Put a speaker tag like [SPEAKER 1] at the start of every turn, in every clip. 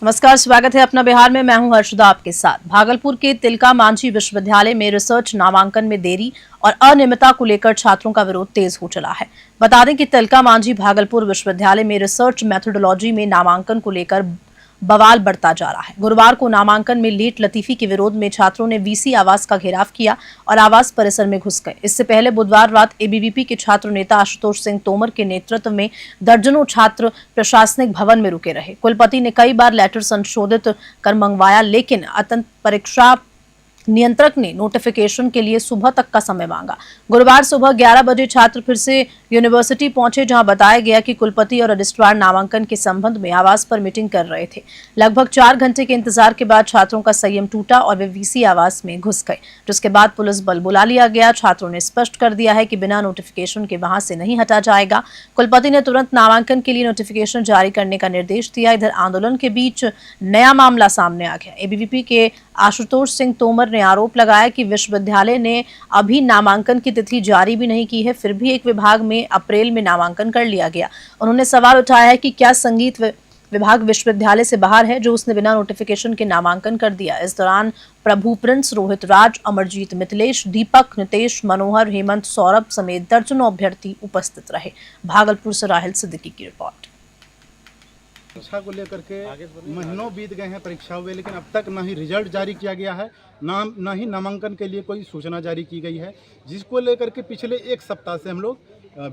[SPEAKER 1] नमस्कार, स्वागत है अपना बिहार में। मैं हूं हर्षदा आपके साथ। भागलपुर के तिलका मांझी विश्वविद्यालय में रिसर्च नामांकन में देरी और अनियमितता को लेकर छात्रों का विरोध तेज हो चला है। बता दें कि तिलका मांझी भागलपुर विश्वविद्यालय में रिसर्च मेथोडोलॉजी में नामांकन को लेकर बवाल बढ़ता जा रहा है। गुरुवार को नामांकन में लेट लतीफी के विरोध में छात्रों ने वीसी आवास का घेराव किया और आवास परिसर में घुस गए। इससे पहले बुधवार रात एबीवीपी के छात्र नेता आशुतोष सिंह तोमर के नेतृत्व में दर्जनों छात्र प्रशासनिक भवन में रुके रहे। कुलपति ने कई बार लेटर संशोधित कर मंगवाया, लेकिन अंततः परीक्षा नियंत्रक ने नोटिफिकेशन के लिए सुबह तक का समय मांगा। गुरुवार सुबह 11 बजे छात्र फिर से यूनिवर्सिटी पहुंचे, जहां बताया गया कि कुलपति और रजिस्ट्रार नामांकन के संबंध में आवास पर मीटिंग कर रहे थे। लगभग 4 घंटे के इंतजार के बाद छात्रों का संयम टूटा और वे वीसी आवास में घुस गए, जिसके बाद पुलिस बल बुला लिया गया। छात्रों ने स्पष्ट कर दिया है कि बिना नोटिफिकेशन के वहां से नहीं हटा जाएगा। कुलपति ने तुरंत नामांकन के लिए नोटिफिकेशन जारी करने का निर्देश दिया। इधर आंदोलन के बीच नया मामला सामने आ गया। एबीवीपी के आशुतोष सिंह तोमर ने आरोप लगाया कि विश्वविद्यालय ने अभी नामांकन की तिथि जारी भी नहीं की है, फिर भी एक विभाग में अप्रैल में नामांकन कर लिया गया। उन्होंने सवाल उठाया है कि क्या संगीत विभाग विश्वविद्यालय से बाहर है, जो उसने बिना नोटिफिकेशन के नामांकन कर दिया। इस दौरान प्रभु प्रिंस, रोहित राज, अमरजीत, मिथिलेश, दीपक, नितेश, मनोहर, हेमंत, सौरभ समेत दर्जनों अभ्यर्थी उपस्थित रहे। भागलपुर से राहिल सिद्दीकी की रिपोर्ट।
[SPEAKER 2] परीक्षा को लेकर के महीनों बीत गए हैं परीक्षा हुए, लेकिन अब तक ना ही रिजल्ट जारी किया गया है, ना ही नामांकन के लिए कोई सूचना जारी की गई है, जिसको लेकर के पिछले 1 सप्ताह से हम लोग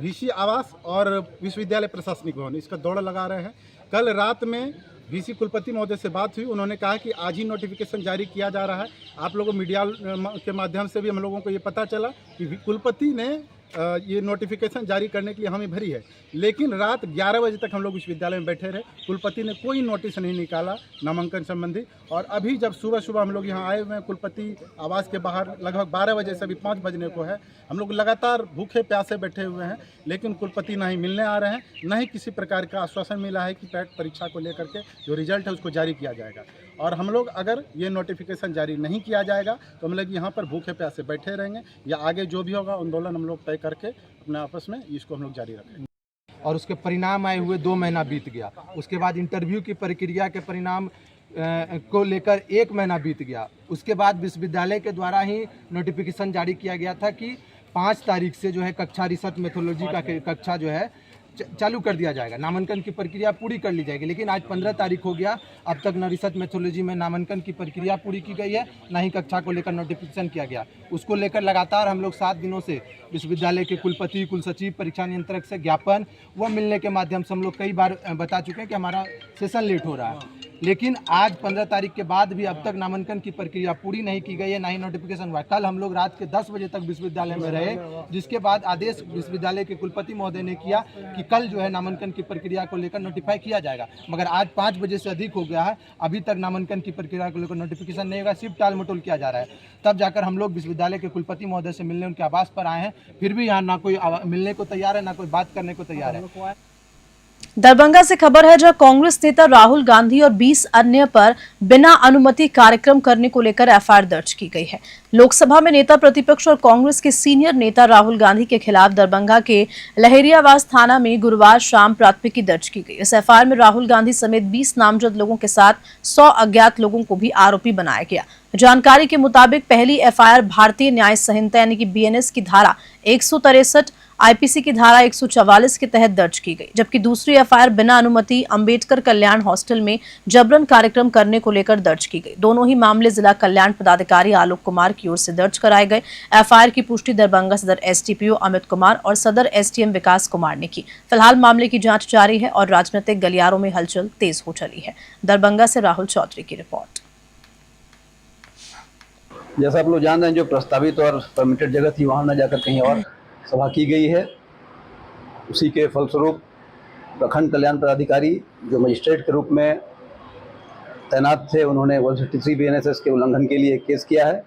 [SPEAKER 2] वीसी आवास और विश्वविद्यालय प्रशासनिक भवन इसका दौड़ लगा रहे हैं। कल रात में वीसी कुलपति महोदय से बात हुई, उन्होंने कहा कि आज ही नोटिफिकेशन जारी किया जा रहा है। आप लोगों मीडिया के माध्यम से भी हम लोगों को ये पता चला कि कुलपति ने ये नोटिफिकेशन जारी करने के लिए हमें भरी है, लेकिन रात 11 बजे तक हम लोग विश्वविद्यालय में बैठे रहे। कुलपति ने कोई नोटिस नहीं निकाला नामांकन संबंधी। और अभी जब सुबह हम लोग यहाँ आए हुए हैं कुलपति आवास के बाहर, लगभग 12 बजे से अभी 5 बजने को है, हम लोग लगातार भूखे प्यासे बैठे हुए हैं, लेकिन कुलपति ना ही मिलने आ रहे हैं, न ही किसी प्रकार का आश्वासन मिला है कि पैट परीक्षा को लेकर के जो रिजल्ट है उसको जारी किया जाएगा। और हम लोग अगर ये नोटिफिकेशन जारी नहीं किया जाएगा तो हम लोग यहाँ पर भूखे प्यासे बैठे रहेंगे, या आगे जो भी होगा आंदोलन हम लोग तय करके अपने आपस में इसको हम लोग जारी रखेंगे।
[SPEAKER 3] और उसके परिणाम आए हुए 2 महीना बीत गया। उसके बाद इंटरव्यू की प्रक्रिया के परिणाम को लेकर 1 महीना बीत गया। उसके बाद विश्वविद्यालय के द्वारा ही नोटिफिकेशन जारी किया गया था कि 5 तारीख से जो है कक्षा रिसर्च मेथोडोलॉजी का कक्षा जो है चालू कर दिया जाएगा, नामांकन की प्रक्रिया पूरी कर ली जाएगी। लेकिन आज 15 तारीख हो गया, अब तक न रिसर्च मेथोडोलॉजी में नामांकन की प्रक्रिया पूरी की गई है, न ही कक्षा को लेकर नोटिफिकेशन किया गया। उसको लेकर लगातार हम लोग 7 दिनों से विश्वविद्यालय के कुलपति, कुलसचिव, परीक्षा नियंत्रक से ज्ञापन व मिलने के माध्यम से हम लोग कई बार बता चुके हैं कि हमारा सेशन लेट हो रहा है। लेकिन आज 15 तारीख के बाद भी अब तक नामांकन की प्रक्रिया पूरी नहीं की गई है, ना ही नोटिफिकेशन हुआ। कल हम लोग रात के 10 बजे तक विश्वविद्यालय में रहे, जिसके बाद आदेश विश्वविद्यालय के कुलपति महोदय ने किया कि कल जो है नामांकन की प्रक्रिया को लेकर नोटिफाई किया जाएगा। मगर आज 5 बजे से अधिक हो गया है, अभी तक नामांकन की प्रक्रिया को लेकर नोटिफिकेशन नहीं होगा, सिर्फ टाल मटोल किया जा रहा है। तब जाकर हम लोग विश्वविद्यालय के कुलपति महोदय से मिलने उनके आवास पर आए हैं, फिर भी यहाँ ना कोई मिलने को तैयार है, ना कोई बात करने को तैयार है।
[SPEAKER 1] दरभंगा से खबर है, जहां कांग्रेस नेता राहुल गांधी और 20 अन्य पर बिना अनुमति कार्यक्रम करने को लेकर एफआईआर दर्ज की गई है। लोकसभा में नेता प्रतिपक्ष और कांग्रेस के सीनियर नेता राहुल गांधी के खिलाफ दरभंगा के लहेरियावास थाना में गुरुवार शाम प्राथमिकी दर्ज की गई। इस एफआईआर में राहुल गांधी समेत 20 नामजद लोगों के साथ 100 अज्ञात लोगों को भी आरोपी बनाया गया। जानकारी के मुताबिक पहली एफआईआर भारतीय न्याय संहिता यानी कि बीएनएस की धारा 163, आईपीसी की धारा 144 के तहत दर्ज की गई, जबकि दूसरी एफआईआर बिना अनुमति अंबेडकर कल्याण हॉस्टल में जबरन कार्यक्रम करने को लेकर दर्ज की गई। दोनों ही मामले जिला कल्याण पदाधिकारी आलोक कुमार की ओर से दर्ज कराए गए। एफआईआर की पुष्टि दरभंगा सदर एसडीपीओ अमित कुमार और सदर एसडीएम विकास कुमार ने की। फिलहाल मामले की जांच जारी है और राजनीतिक गलियारों में हलचल तेज हो चली है। दरभंगा से राहुल चौधरी की रिपोर्ट।
[SPEAKER 4] जैसा आप लोग जान रहे हैं, जो प्रस्तावित और परमिटेड जगह थी वहाँ न जाकर कहीं और सभा की गई है। उसी के फलस्वरूप प्रखंड कल्याण पदाधिकारी जो मजिस्ट्रेट के रूप में तैनात थे, उन्होंने 163 बीएनएसएस के उल्लंघन के लिए केस किया है।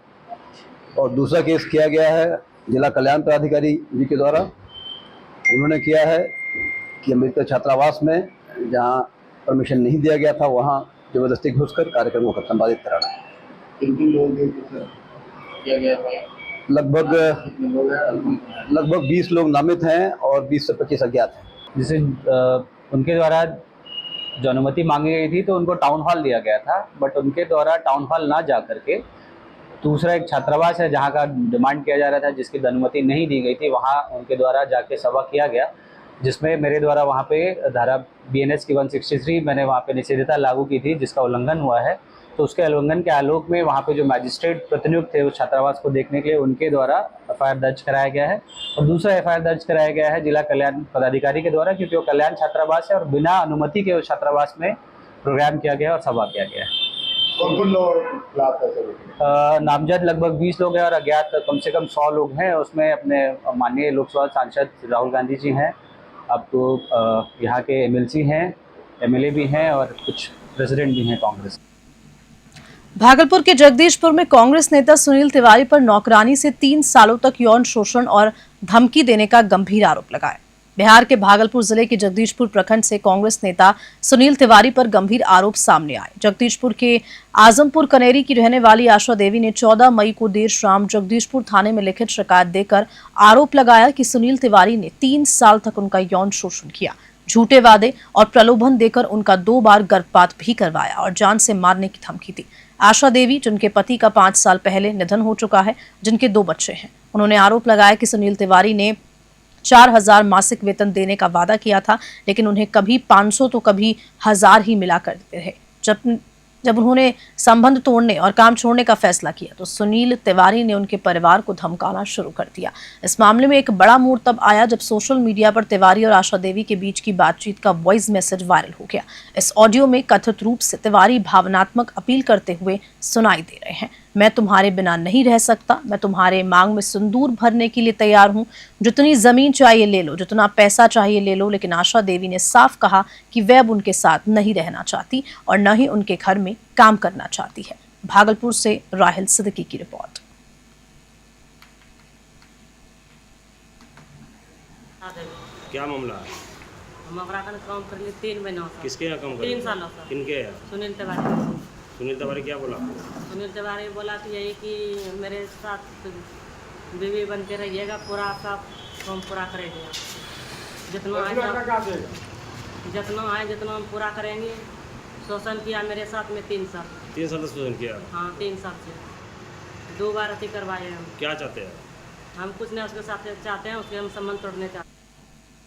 [SPEAKER 4] और दूसरा केस किया गया है जिला कल्याण पदाधिकारी जी के द्वारा। उन्होंने किया है कि अम्बेडकर छात्रावास में जहाँ परमिशन नहीं दिया गया था वहाँ जबरदस्ती घुसकर कार्यक्रमों को संपादित कराना है। लगभग 20 लोग नामित हैं और 20 से 25 अज्ञात हैं।
[SPEAKER 5] जिसे उनके द्वारा जो अनुमति मांगी गई थी तो उनको टाउन हॉल दिया गया था, बट उनके द्वारा टाउन हॉल ना जा करके दूसरा एक छात्रावास है जहाँ का डिमांड किया जा रहा था, जिसकी अनुमति नहीं दी गई थी, वहाँ उनके द्वारा जाके सभा किया गया, जिसमें मेरे द्वारा वहाँ पे धारा BNS की 163 मैंने वहाँ पे निषेधता लागू की थी, जिसका उल्लंघन हुआ है। तो उसके उल्लंघन के आलोक में वहाँ पे जो मैजिस्ट्रेट प्रतिनियुक्त थे उस छात्रावास को देखने के लिए, उनके द्वारा FIR दर्ज कराया गया है। और दूसरा FIR दर्ज कराया गया है जिला कल्याण पदाधिकारी के द्वारा, क्योंकि वो कल्याण छात्रावास है और बिना अनुमति के उस छात्रावास में प्रोग्राम किया गया और सभा किया गया है।
[SPEAKER 6] कौन लोग
[SPEAKER 5] नामजद लगभग 20 लोग हैं और अज्ञात कम से कम 100 लोग हैं। उसमें अपने माननीय लोकसभा सांसद राहुल गांधी जी हैं, अब तो यहाँ के MLC हैं, MLA भी हैं और कुछ प्रेसिडेंट भी हैं कांग्रेस।
[SPEAKER 1] भागलपुर के जगदीशपुर में कांग्रेस नेता सुनील तिवारी पर नौकरानी से 3 सालों तक यौन शोषण और धमकी देने का गंभीर आरोप लगाया। बिहार के भागलपुर जिले के जगदीशपुर प्रखंड से कांग्रेस नेता सुनील तिवारी पर गंभीर आरोप सामने आए। जगदीशपुर के आजमपुर कनेरी की रहने वाली आशा देवी ने 14 मई को देर शाम जगदीशपुर थाने में लिखित शिकायत देकर आरोप लगाया कि सुनील तिवारी ने 3 साल तक उनका यौन शोषण किया, झूठे वादे और प्रलोभन देकर उनका 2 बार गर्भपात भी करवाया और जान से मारने की धमकी दी। आशा देवी, जिनके पति का 5 साल पहले निधन हो चुका है, जिनके 2 बच्चे हैं, उन्होंने आरोप लगाया कि सुनील तिवारी ने 4000 मासिक वेतन देने का वादा किया था, लेकिन उन्हें कभी 500 तो कभी 1000 ही मिला करते रहे। जब उन्होंने संबंध तोड़ने और काम छोड़ने का फैसला किया तो सुनील तिवारी ने उनके परिवार को धमकाना शुरू कर दिया। इस मामले में एक बड़ा मोड़ तब आया जब सोशल मीडिया पर तिवारी और आशा देवी के बीच की बातचीत का वॉइस मैसेज वायरल हो गया। इस ऑडियो में कथित रूप से तिवारी भावनात्मक अपील करते हुए सुनाई दे रहे हैं। मैं तुम्हारे बिना नहीं रह सकता, मैं तुम्हारे मांग में सिंदूर भरने के लिए तैयार हूं, जितनी जमीन चाहिए ले लो, जितना पैसा चाहिए ले लो। लेकिन आशा देवी ने साफ कहा कि वह अब उनके साथ नहीं रहना चाहती और न ही उनके घर में काम करना चाहती है। भागलपुर से राहिल सिद्दीकी की रिपोर्ट।
[SPEAKER 7] क्या मामला है?
[SPEAKER 8] हम अपना काम कर लिए 3 महीनों से।
[SPEAKER 7] किसके यहाँ काम कर?
[SPEAKER 8] 3 सालों से।
[SPEAKER 7] किनके यहाँ?
[SPEAKER 8] सुनील तिवारी।
[SPEAKER 7] सुनील तिवारी क्या बोला?
[SPEAKER 8] सुनील तिवारी बोला कि यही कि मेरे साथ बीवी बन के रहिएगा, पूरा आपका काम पूरा करेंगे, जितना आए जितना हम पूरा करेंगे। शोषण किया मेरे साथ में 3 साल।
[SPEAKER 7] 3 साल तक शोषण किया?
[SPEAKER 8] हाँ, 3 साल से 2 बार अति करवाए हम।
[SPEAKER 7] क्या चाहते हैं?
[SPEAKER 8] हम कुछ नहीं उसके साथ चाहते हैं, उसके हम संबंध तोड़ने चाहते हैं।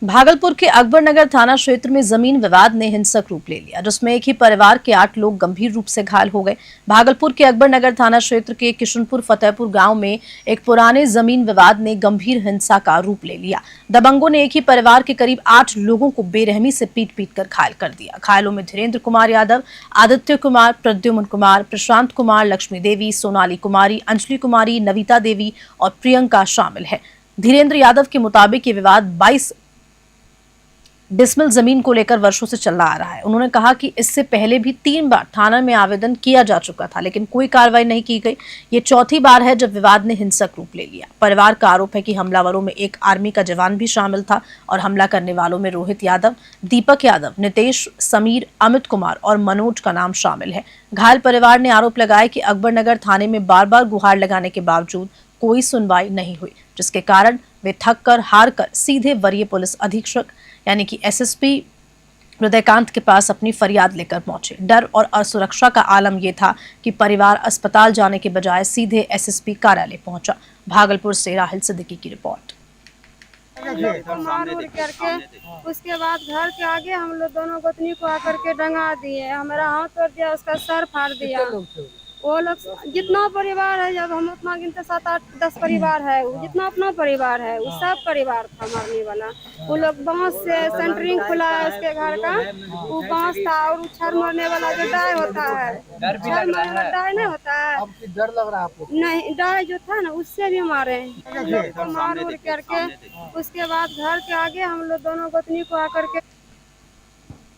[SPEAKER 1] भागलपुर के अकबरनगर थाना क्षेत्र में जमीन विवाद ने हिंसक रूप ले लिया, जिसमें एक ही परिवार के 8 लोग गंभीर रूप से घायल हो गए। भागलपुर के अकबरनगर थाना क्षेत्र के किशनपुर फतेहपुर गांव में एक पुराने जमीन विवाद ने गंभीर हिंसा का रूप ले लिया। दबंगों ने एक ही परिवार के करीब 8 लोगों को बेरहमी से पीट कर घायल कर दिया। घायलों में धीरेन्द्र कुमार यादव, आदित्य कुमार, प्रद्युम्न कुमार, प्रशांत कुमार, लक्ष्मी देवी, सोनाली कुमारी, अंजलि कुमारी, नविता देवी और प्रियंका शामिल है। धीरेन्द्र यादव के मुताबिक ये विवाद 22 डिसमिल जमीन को लेकर वर्षों से चला आ रहा है। उन्होंने कहा कि इससे पहले भी 3 बार थाना में आवेदन किया जा चुका था, लेकिन कोई कार्रवाई नहीं की गई। ये चौथी बार है जब विवाद ने हिंसक रूप ले लिया। परिवार का आरोप है कि हमलावरों में एक आर्मी का जवान भी शामिल था और हमला करने वालों में रोहित यादव, दीपक यादव, नितेश, समीर, अमित कुमार और मनोज का नाम शामिल है। घायल परिवार ने आरोप लगाया कि अकबरनगर थाने में बार-बार गुहार लगाने के बावजूद कोई सुनवाई नहीं हुई, जिसके कारण वे थक कर हार कर सीधे वरीय पुलिस अधीक्षक यानी कि SSP हृदयकांत के पास अपनी फरियाद लेकर पहुंचे। डर और असुरक्षा का आलम यह था कि परिवार अस्पताल जाने के बजाय सीधे SSP कार्यालय पहुंचा। भागलपुर से राहिल सिद्दीकी की रिपोर्ट।
[SPEAKER 9] मार करके उसके बाद घर के आगे हम लोग दोनों गोतनी को आकर के डंगा दिए, हमारा हाथ तोड़ दिया, उसका सर फाड़ दिया। वो लोग जितना परिवार है, जब हम उतना गिनते 7, 8, 10 परिवार है, जितना अपना परिवार है वो सब परिवार था मारने वाला। वो लोग बांस से सेंटरिंग खुला है उसके घर का, वो बांस था और उछाल मारने वाला जो डाय होता है, उछाल मारने वाला डाय नहीं होता है।
[SPEAKER 3] अब डर लग रहा है आपको?
[SPEAKER 9] नहीं, डाय जो था ना उससे भी मारे, मार उड़ करके उसके बाद घर के आगे हम लोग दोनों गोतनी को आकर के।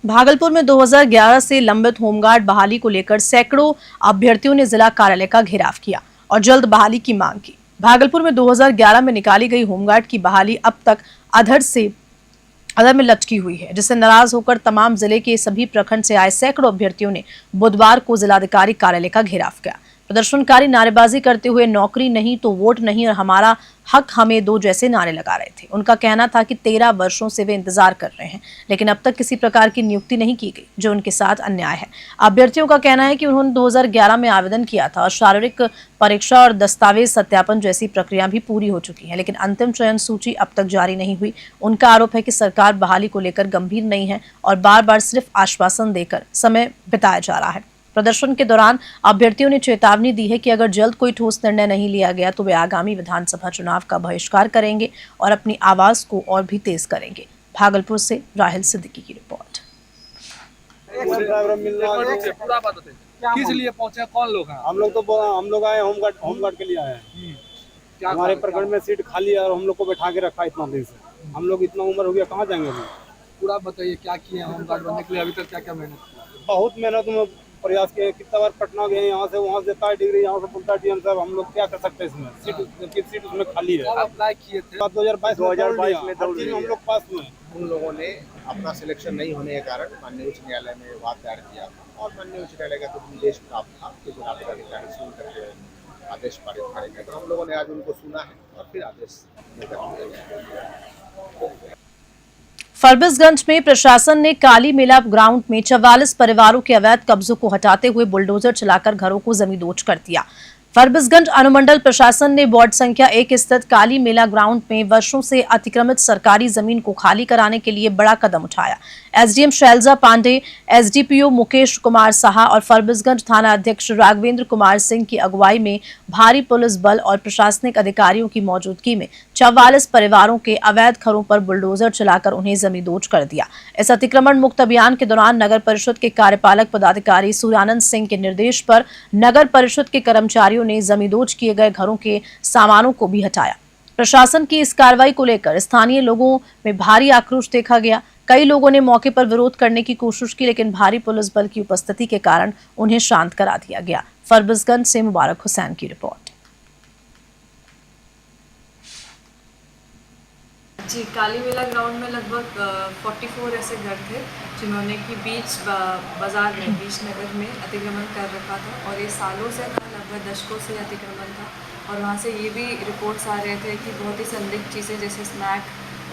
[SPEAKER 1] भागलपुर में 2011 से लंबित होमगार्ड बहाली को लेकर सैकड़ों अभ्यर्थियों ने जिला कार्यालय का घेराव किया और जल्द बहाली की मांग की। भागलपुर में 2011 में निकाली गई होमगार्ड की बहाली अब तक अधर में लटकी हुई है, जिससे नाराज होकर तमाम जिले के सभी प्रखंड से आए सैकड़ों अभ्यर्थियों ने बुधवार को जिलाधिकारी कार्यालय का घेराव किया। प्रदर्शनकारी नारेबाजी करते हुए नौकरी नहीं तो वोट नहीं और हमारा हक हमें दो जैसे नारे लगा रहे थे। उनका कहना था कि 13 वर्षों से वे इंतजार कर रहे हैं, लेकिन अब तक किसी प्रकार की नियुक्ति नहीं की गई, जो उनके साथ अन्याय है। अभ्यर्थियों का कहना है कि उन्होंने 2011 में आवेदन किया था और शारीरिक परीक्षा और दस्तावेज सत्यापन जैसी प्रक्रिया भी पूरी हो चुकी है, लेकिन अंतिम चयन सूची अब तक जारी नहीं हुई। उनका आरोप है कि सरकार बहाली को लेकर गंभीर नहीं है और बार बार सिर्फ आश्वासन देकर समय बिताया जा रहा है। प्रदर्शन के दौरान अभ्यर्थियों ने चेतावनी दी है कि अगर जल्द कोई ठोस निर्णय नहीं लिया गया तो वे आगामी विधानसभा चुनाव का बहिष्कार करेंगे और अपनी आवाज को और भी तेज करेंगे। भागलपुर से राहिल सिद्दीकी की रिपोर्ट।
[SPEAKER 10] किस लिए पहुंचे, कौन लोग हैं?
[SPEAKER 6] हम लोग आए होमगार्ड के लिए आए हैं। हमारे प्रखंड में सीट खाली है और हम लोग को बैठा के रखा इतना दिन से। हम लोग इतना उम्र हो गया, कहाँ जाएंगे अभी?
[SPEAKER 10] पूरा बताइए क्या किए हैं होमगार्ड बनने के लिए, अभी तक क्या क्या मेहनत की?
[SPEAKER 6] बहुत मेहनत में प्रयास किए, कितना बार पटना गए, यहाँ से वहाँ देता है डिग्री, यहाँ से बोलता है डीएम साहब। हम लोग क्या कर सकते हैं इसमें? सीट उसमें खाली है।
[SPEAKER 10] अप्लाई किए थे
[SPEAKER 6] 2022 में हम लोग पास हुए।
[SPEAKER 11] उन लोगों ने अपना सिलेक्शन नहीं होने के कारण माननीय उच्च न्यायालय में वाद दायर किया और माननीय उच्च न्यायालय का कुछ निर्देश प्राप्त था कि जिला पदाधिकारी सुन करके आदेश पारित करेंगे। तो हम लोगों ने आज उनको सुना है और फिर आदेश
[SPEAKER 1] फरबिसगंज में प्रशासन ने काली मेला ग्राउंड में 44 परिवारों के अवैध कब्जों को हटाते हुए बुलडोजर चलाकर घरों को जमींदोज कर दिया। फरबिसगंज अनुमंडल प्रशासन ने वार्ड संख्या 1 स्थित काली मेला ग्राउंड में वर्षों से अतिक्रमित सरकारी जमीन को खाली कराने के लिए बड़ा कदम उठाया। एसडीएम शैलजा पांडे, एसडीपीओ मुकेश कुमार साहा और फरबिसगंज थाना अध्यक्ष राघवेंद्र कुमार सिंह की अगुवाई में भारी पुलिस बल और प्रशासनिक अधिकारियों की मौजूदगी में 44 परिवारों के अवैध घरों पर बुलडोजर चलाकर उन्हें जमींदोज कर दिया। इस अतिक्रमण मुक्त अभियान के दौरान नगर परिषद के कार्यपालक पदाधिकारी सूर्यानंद सिंह के निर्देश पर नगर परिषद के कर्मचारियों ने जमींदोज किए गए घरों के सामानों को भी हटाया। प्रशासन की इस कार्रवाई को लेकर स्थानीय लोगों में भारी आक्रोश देखा गया। कई लोगों ने मौके पर विरोध करने की कोशिश की, लेकिन भारी पुलिस बल की उपस्थिति के कारण उन्हें शांत करा दिया गया। फरबिसगंज से मुबारक हुसैन की रिपोर्ट।
[SPEAKER 12] जी, काली मेला ग्राउंड में लगभग 44 ऐसे घर थे जिन्होंने कि बीच बाजार में, बीच नगर में अतिक्रमण कर रखा था और ये सालों से था, लगभग दशकों से अतिक्रमण था। और वहाँ से ये भी रिपोर्ट्स आ रहे थे कि बहुत ही संदिग्ध चीज़ें जैसे स्नैक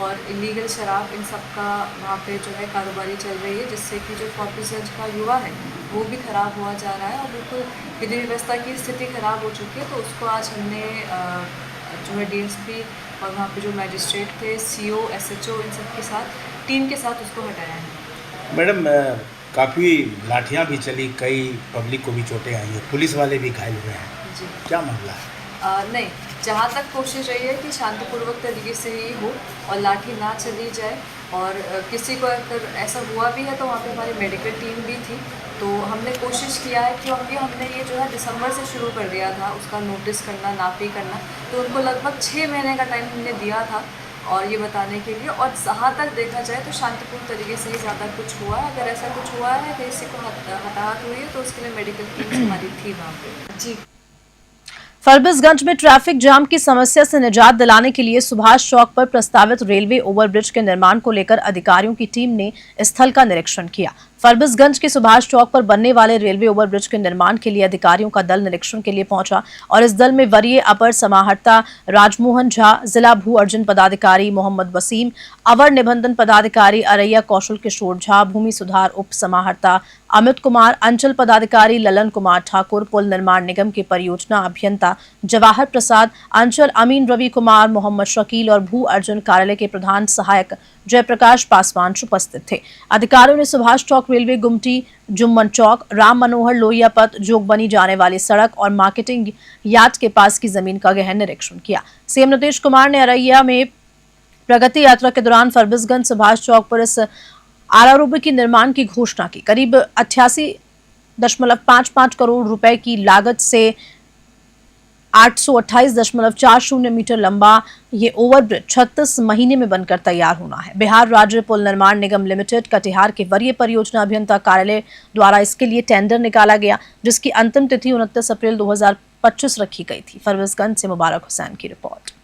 [SPEAKER 12] और इलीगल शराब, इन सब का वहाँ पे जो है कारोबारी चल रही है, जिससे कि जो फरबिसगंज का युवा है वो भी ख़राब हुआ जा रहा है और बिल्कुल विधि व्यवस्था की स्थिति ख़राब हो चुकी है। तो उसको आज हमने जो है डीएसपी और वहाँ पे जो मैजिस्ट्रेट थे, सीओ, एसएचओ, इन सब के साथ टीम के साथ उसको हटाया है।
[SPEAKER 13] मैडम, काफ़ी लाठियाँ भी चली, कई पब्लिक को भी चोटें आई हैं, पुलिस वाले भी घायल हुए हैं जी, क्या मामला है?
[SPEAKER 12] नहीं, जहाँ तक कोशिश रही है कि शांतिपूर्वक तरीके से ही हो और लाठी ना चली जाए। और किसी को अगर ऐसा हुआ भी है तो वहाँ पे हमारी मेडिकल टीम भी थी। तो हमने कोशिश किया है क्योंकि हमने ये जो है दिसंबर से शुरू कर दिया था उसका नोटिस करना, नापी करना। तो उनको लगभग 6 महीने का टाइम हमने दिया था और ये बताने के लिए। और जहाँ तक देखा जाए तो शांतिपूर्ण तरीके से ही ज़्यादा कुछ हुआ है। अगर ऐसा कुछ हुआ है, किसी को हताहत हुई है, तो उसके लिए मेडिकल टीम हमारी थी वहाँ पे जी।
[SPEAKER 1] फरबिसगंज में ट्रैफिक जाम की समस्या से निजात दिलाने के लिए सुभाष चौक पर प्रस्तावित रेलवे ओवरब्रिज के निर्माण को लेकर अधिकारियों की टीम ने स्थल का निरीक्षण किया। फरबिसगंज के सुभाष चौक पर बनने वाले रेलवे ओवरब्रिज के निर्माण के लिए अधिकारियों का दल निरीक्षण के लिए पहुंचा और इस दल में वरीय अपर समाहर्ता राजमोहन झा, जिला भू अर्जन पदाधिकारी मोहम्मद वसीम, अवर निबंधन पदाधिकारी अरैया कौशल किशोर झा, भूमि सुधार उप समाहर्ता अमित कुमार, अंचल पदाधिकारी ललन कुमार ठाकुर, पुल निर्माण निगम के परियोजना अभियंता जवाहर प्रसाद, अंचल अमीन रवि कुमार, मोहम्मद शकील और भू अर्जन कार्यालय के प्रधान सहायक जयप्रकाश पासवान उपस्थित थे। अधिकारियों ने सुभाष चौक रेलवे गुमटी, जुम्मन चौक, राम मनोहर लोहिया पथ, जोग बनी जाने वाली सड़क और मार्केटिंग यार्ड के पास की जमीन का गहन निरीक्षण किया। सीएम नीतीश कुमार ने अरैया में प्रगति यात्रा के दौरान फरबिसगंज सुभाष चौक पर इस आरओबी की निर्माण की घोषणा की। करीब 88.55 करोड़ रुपए की लागत से 828.40 मीटर लंबा ये ओवरब्रिज 36 महीने में बनकर तैयार होना है। बिहार राज्य पुल निर्माण निगम लिमिटेड कटिहार के वरीय परियोजना अभियंता कार्यालय द्वारा इसके लिए टेंडर निकाला गया, जिसकी अंतिम तिथि 29 अप्रैल 2025 रखी गई थी। फरबिसगंज से मुबारक हुसैन की रिपोर्ट।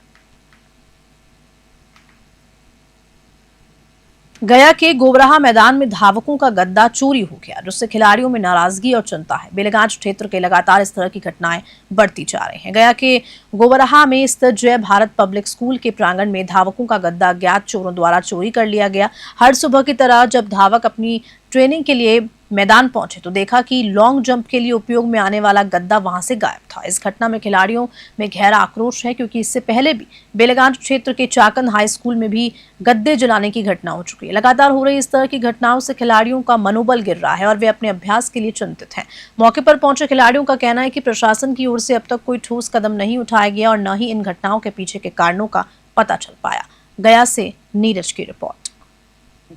[SPEAKER 1] गया के गोबराहा मैदान में धावकों का गद्दा चोरी हो गया, जिससे खिलाड़ियों में नाराजगी और चिंता है। बेलगांज क्षेत्र के लगातार इस तरह की घटनाएं बढ़ती जा रही हैं। गया के गोबराहा में स्थित जय भारत पब्लिक स्कूल के प्रांगण में धावकों का गद्दा अज्ञात चोरों द्वारा चोरी कर लिया गया। हर सुबह की तरह जब धावक अपनी ट्रेनिंग के लिए मैदान पहुंचे तो देखा कि लॉन्ग जंप के लिए उपयोग में आने वाला गद्दा वहां से गायब था। इस घटना में खिलाड़ियों में गहरा आक्रोश है, क्योंकि इससे पहले भी बेलगांज क्षेत्र के चाकंद हाई स्कूल में भी गद्दे जलाने की घटना हो चुकी है। लगातार हो रही इस तरह की घटनाओं से खिलाड़ियों का मनोबल गिर रहा है और वे अपने अभ्यास के लिए चिंतित हैं। मौके पर पहुंचे खिलाड़ियों का कहना है कि प्रशासन की ओर से अब तक कोई ठोस कदम नहीं उठाया गया और न ही इन घटनाओं के पीछे के कारणों का पता चल पाया। गया से नीरज की रिपोर्ट।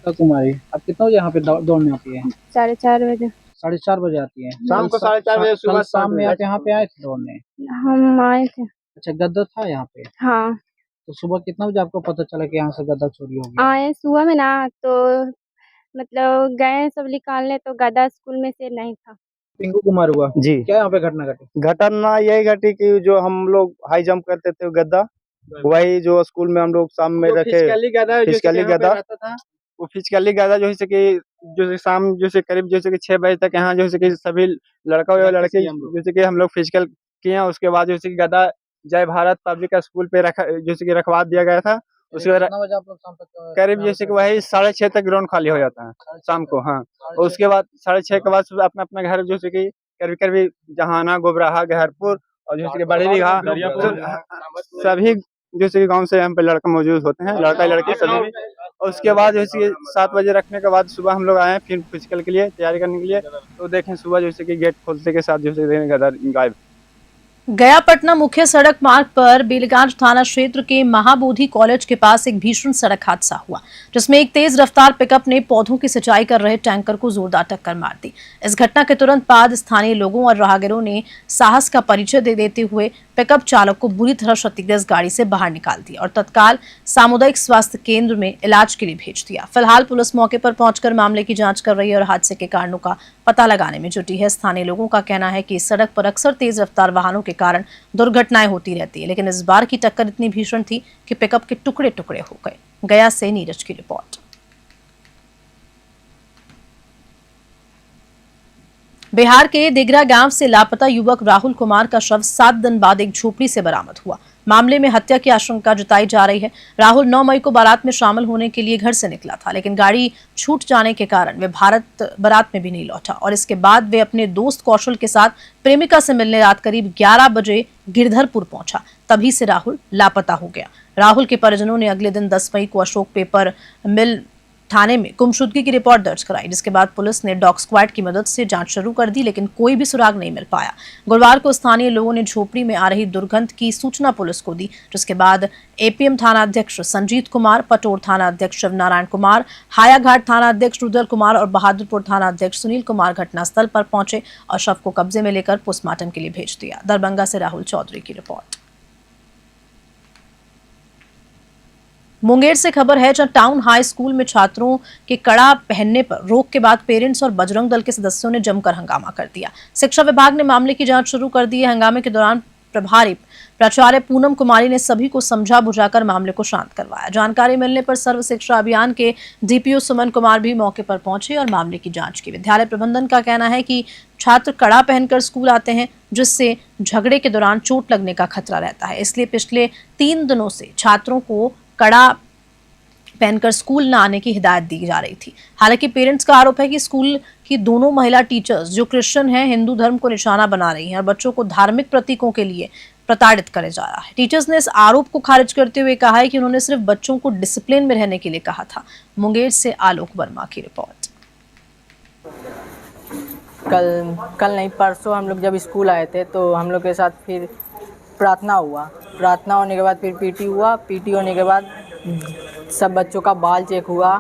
[SPEAKER 14] कुमारी, अब कितना बजे यहाँ पे दौड़ने आती है?
[SPEAKER 9] 4:30 बजे।
[SPEAKER 14] 4:30 बजे आती है।
[SPEAKER 6] शाम को 4:30 बजे, सुबह
[SPEAKER 14] शाम में आप यहाँ पे आए थे दौड़ने?
[SPEAKER 9] हम आए थे।
[SPEAKER 14] अच्छा, गद्दा था यहाँ पे?
[SPEAKER 9] हाँ।
[SPEAKER 14] तो सुबह कितना बजे आपको पता चला कि यहाँ से गद्दा चोरी हो गया?
[SPEAKER 9] आए सुबह में ना, तो मतलब गए सब निकालने, तो गद्दा स्कूल में से नहीं था।
[SPEAKER 14] पिंकू कुमार हुआ
[SPEAKER 6] जी।
[SPEAKER 14] क्या यहाँ पे घटना घटी?
[SPEAKER 6] घटना यही घटी कि जो हम लोग हाई जंप करते थे गद्दा, वही जो स्कूल में हम लोग शाम में रखे फिजिकली गद्दा, वो फिजिकली गद्दा जो है कि शाम जैसे करीब जैसे कि 6 बजे तक यहाँ जैसे कि सभी लड़का और लड़की जैसे कि हम लोग फिजिकल किए हैं। उसके बाद जैसे कि गद्दा जय भारत पब्लिक स्कूल पे रखा जैसे कि रखवा दिया गया था। उसके बाद करीब जैसे कि वही 6:30 तक ग्राउंड खाली हो जाता है शाम को। हाँ, उसके बाद 6:30 के बाद अपना अपना घर जैसे कि करीब जहाना, गोबराहा, गहरपुर और जैसे कि बड़े बीघा सभी जैसे कि गांव से हम पे लड़का मौजूद होते हैं, लड़का लड़की सभी। और उसके बाद जैसे कि 7 बजे रखने के बाद सुबह हम लोग आए फिर फिजिकल के लिए तैयारी करने के लिए, तो देखें सुबह जैसे कि गेट खोलते के साथ जैसे गद्दा गायब।
[SPEAKER 1] गया पटना मुख्य सड़क मार्ग पर बेलगांज थाना क्षेत्र के महाबोधि कॉलेज के पास एक भीषण सड़क हादसा हुआ, जिसमें एक तेज रफ्तार पिकअप ने पौधों की सिंचाई कर रहे टैंकर को जोरदार टक्कर मार दी। इस घटना के तुरंत बाद स्थानीय लोगों और राहगीरों ने साहस का परिचय दे देते हुए पिकअप चालक को बुरी तरह क्षतिग्रस्त गाड़ी से बाहर निकाल दिया और तत्काल सामुदायिक स्वास्थ्य केंद्र में इलाज के लिए भेज दिया। फिलहाल पुलिस मौके पर पहुंचकर मामले की जांच कर रही है और हादसे के कारणों का पता लगाने में जुटी है। स्थानीय लोगों का कहना है कि इस सड़क पर अक्सर तेज रफ्तार वाहनों के कारण दुर्घटनाएं होती रहती है, लेकिन इस बार की टक्कर इतनी भीषण थी कि पिकअप के टुकड़े टुकड़े हो गए। गया से नीरज की रिपोर्ट। बिहार के दिगरा गांव से लापता युवक राहुल कुमार का शव 7 दिन बाद एक झोपड़ी से बरामद हुआ। मामले में हत्या की आशंका जताई जा रही है। राहुल 9 मई को बारात में शामिल होने के लिए घर से निकला था, लेकिन गाड़ी छूट जाने के कारण वे बारात में भी नहीं लौटा और इसके बाद वे अपने दोस्त कौशल के साथ प्रेमिका से मिलने रात करीब 11 बजे गिरधरपुर पहुंचा। तभी से राहुल लापता हो गया। राहुल के परिजनों ने अगले दिन 10 मई को अशोक पेपर मिल थाने में गुमशुदगी की रिपोर्ट दर्ज कराई, जिसके बाद पुलिस ने डॉग स्क्वाड की मदद से जांच शुरू कर दी, लेकिन कोई भी सुराग नहीं मिल पाया। गुरुवार को स्थानीय लोगों ने झोपड़ी में आ रही दुर्गंध की सूचना पुलिस को दी, जिसके बाद एपीएम थाना अध्यक्ष संजीत कुमार, पटोर थाना अध्यक्ष शिवनारायण कुमार, हायाघाट थाना अध्यक्ष रुद्र कुमार और बहादुरपुर थाना अध्यक्ष सुनील कुमार घटनास्थल पर पहुंचे और शव को कब्जे में लेकर पोस्टमार्टम के लिए भेज दिया। दरभंगा से राहुल चौधरी की रिपोर्ट। मुंगेर से खबर है, जहां टाउन हाई स्कूल में छात्रों के कड़ा पहनने पर रोक के बाद पेरेंट्स और बजरंग दल के सदस्यों ने जमकर हंगामा कर दिया। शिक्षा विभाग ने मामले की जांच शुरू कर दी है। हंगामे के दौरान प्रभारी प्राचार्य पूनम कुमारी ने सभी को समझा बुझाकर मामले को शांत करवाया। जानकारी मिलने पर सर्व शिक्षा अभियान के डीपीओ सुमन कुमार भी मौके पर पहुंचे और मामले की जांच की। विद्यालय प्रबंधन का कहना है कि छात्र कड़ा पहनकर स्कूल आते हैं, जिससे झगड़े के दौरान चोट लगने का खतरा रहता है। इसलिए पिछले 3 दिनों से छात्रों को कड़ा पहनकर स्कूल न आने की हिदायत दी जा रही थी। हालांकि पेरेंट्स का आरोप है कि स्कूल की दोनों महिला टीचर्स जो क्रिश्चियन हैं, हिंदू धर्म को निशाना बना रही हैं और बच्चों को धार्मिक प्रतीकों के लिए प्रताड़ित करे जा रहा है। टीचर्स ने इस आरोप को खारिज करते हुए कहा है कि उन्होंने सिर्फ बच्चों को डिसिप्लिन में रहने के लिए कहा था। मुंगेर से आलोक वर्मा की रिपोर्ट।
[SPEAKER 15] कल नहीं परसों हम लोग जब स्कूल आए थे तो हम लोग के साथ फिर प्रार्थना हुआ। प्रार्थना होने के बाद फिर पीटी हुआ। पीटी होने के बाद सब बच्चों का बाल चेक हुआ,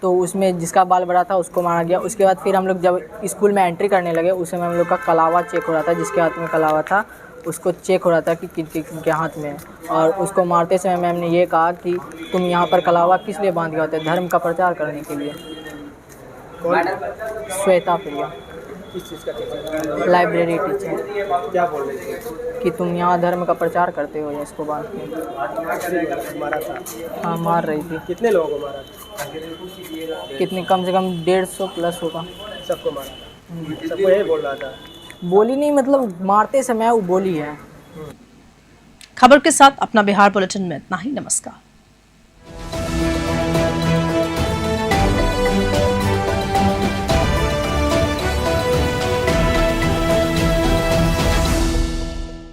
[SPEAKER 15] तो उसमें जिसका बाल बड़ा था उसको मारा गया। उसके बाद फिर हम लोग जब स्कूल में एंट्री करने लगे उस समय हम लोग का कलावा चेक हो रहा था। जिसके हाथ में कलावा था उसको चेक हो रहा था कि किनके हाथ में है। और उसको मारते समय मैम ने ये कहा कि तुम यहाँ पर कलावा किस लिए बांध के होते, धर्म का प्रचार करने के लिए। श्वेता प्रिया।
[SPEAKER 14] किस चीज़ का टीचर?
[SPEAKER 15] Library teacher.
[SPEAKER 14] क्या बोल रही थी?
[SPEAKER 15] कि तुम यहाँ धर्म का प्रचार करते हो या इसको बांध के।
[SPEAKER 14] मारा था?
[SPEAKER 15] हाँ, मार रही थी।
[SPEAKER 14] कितने लोगों को मारा था?
[SPEAKER 15] कितने, कम से कम 150 प्लस होगा।
[SPEAKER 14] सबको मारा था? सबको यही बोल रहा था?
[SPEAKER 15] बोली नहीं, मतलब मारते समय वो बोली है।
[SPEAKER 1] खबर के साथ अपना बिहार बुलेटिन में इतना ही। नमस्कार।